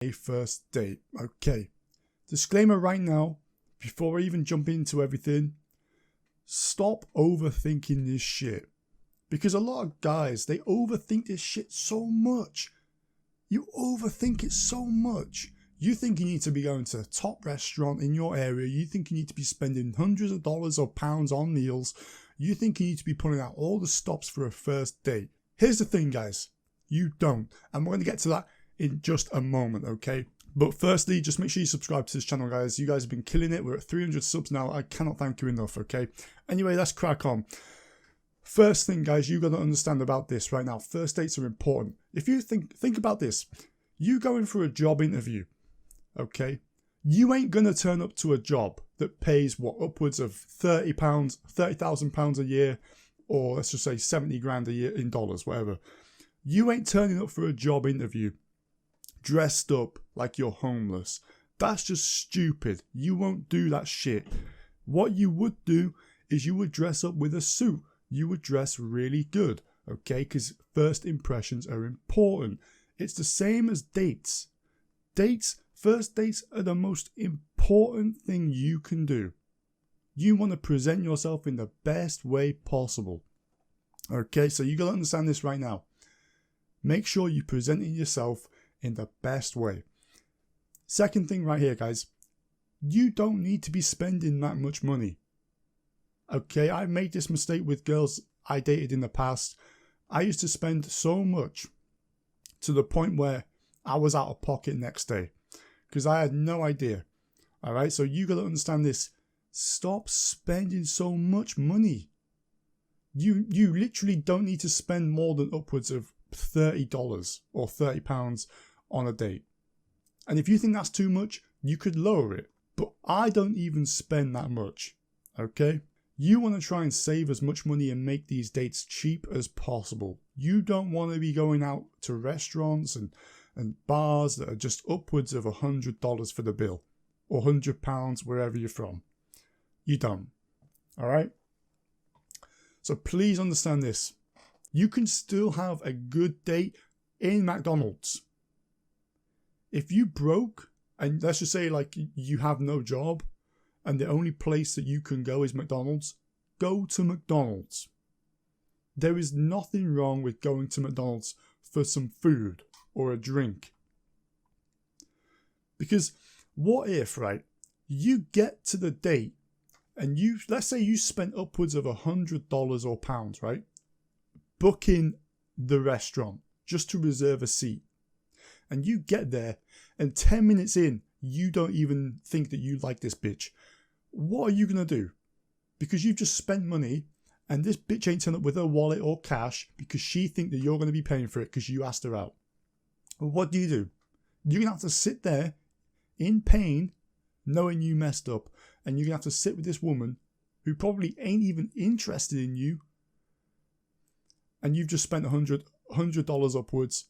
a first date. Okay, disclaimer right now, before I even jump into everything, stop overthinking this shit. Because a lot of guys, they overthink this shit so much. You overthink it so much. You think you need to be going to a top restaurant in your area. You think you need to be spending hundreds of dollars or pounds on meals. You think you need to be pulling out all the stops for a first date. Here's the thing, guys. You don't. And we're going to get to that in just a moment, okay? But firstly, just make sure you subscribe to this channel, guys. You guys have been killing it. We're at 300 subs now. I cannot thank you enough, okay? Anyway, let's crack on. First thing, guys, you got to understand about this right now. First dates are important. If you think about this, you going for a job interview, okay? You ain't going to turn up to a job that pays, what, upwards of £30,000 a year, or let's just say 70 grand a year in dollars, whatever. You ain't turning up for a job interview dressed up like you're homeless. That's just stupid. You won't do that shit. What you would do is you would dress up with a suit. You would dress really good, okay? Because first impressions are important. It's the same as dates. First dates are the most important thing you can do. You want to present yourself in the best way possible. Okay, so you got to understand this right now. Make sure you're presenting yourself in the best way. Second thing right here, guys. You don't need to be spending that much money. Okay, I made this mistake with girls I dated in the past. I used to spend so much to the point where I was out of pocket next day because I had no idea. All right, so you got to understand this. Stop spending so much money. You literally don't need to spend more than upwards of $30 or £30 on a date. And if you think that's too much, you could lower it. But I don't even spend that much. Okay? You want to try and save as much money and make these dates cheap as possible. You don't want to be going out to restaurants and bars that are just upwards of $100 for the bill. Or £100 wherever you're from. You don't. Alright? So please understand this. You can still have a good date in McDonald's. If you broke, and let's just say like you have no job, and the only place that you can go is McDonald's, go to McDonald's. There is nothing wrong with going to McDonald's for some food or a drink. Because what if, right, you get to the date and let's say you spent upwards of $100 or pounds, right, booking the restaurant just to reserve a seat. And you get there and 10 minutes in, you don't even think that you like this bitch. What are you going to do? Because you've just spent money and this bitch ain't turned up with her wallet or cash because she think that you're going to be paying for it because you asked her out. Well, what do? You're going to have to sit there in pain knowing you messed up, and you're going to have to sit with this woman who probably ain't even interested in you, and you've just spent $100 upwards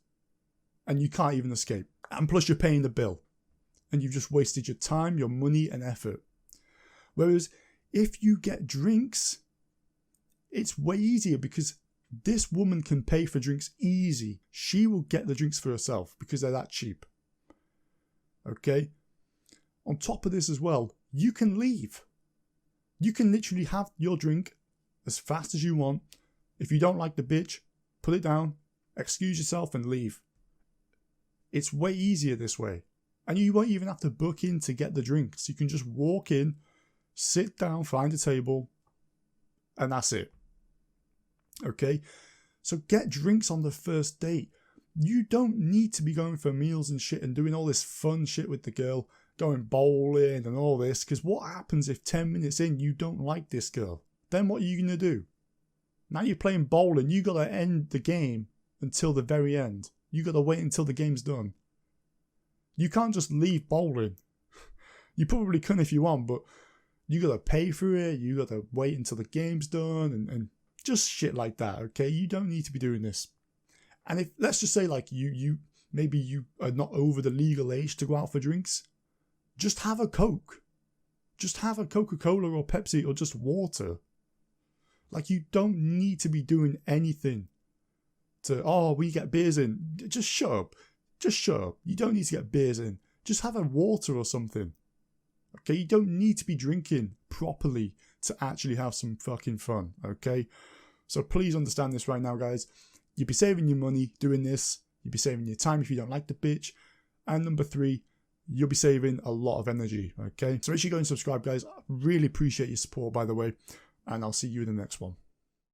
and you can't even escape. And plus you're paying the bill. And you've just wasted your time, your money and effort. Whereas if you get drinks, it's way easier because this woman can pay for drinks easy. She will get the drinks for herself because they're that cheap. Okay? On top of this as well, you can leave. You can literally have your drink as fast as you want. If you don't like the bitch, put it down, excuse yourself and leave. It's way easier this way. And you won't even have to book in to get the drinks. You can just walk in, sit down, find a table, and that's it. Okay? So get drinks on the first date. You don't need to be going for meals and shit and doing all this fun shit with the girl, going bowling and all this, because what happens if 10 minutes in you don't like this girl? Then what are you going to do? Now you're playing bowling, you got to end the game until the very end. You got to wait until the game's done. You can't just leave bowling. You probably can if you want, but you got to pay for it. You got to wait until the game's done and just shit like that, okay? You don't need to be doing this. And if, let's just say like maybe you are not over the legal age to go out for drinks, just have a Coke. Just have a Coca-Cola or Pepsi or just water. Like, you don't need to be doing anything to, oh, we get beers in. Just shut up. just shut up. You don't need to get beers in. Just have a water or something. Okay, you don't need to be drinking properly to actually have some fucking fun, okay? So please understand this right now, guys. You'd be saving your money doing this. You'd be saving your time if you don't like the bitch. And number 3, you'll be saving a lot of energy, okay? So make sure you go and subscribe, guys. I really appreciate your support, by the way. And I'll see you in the next one.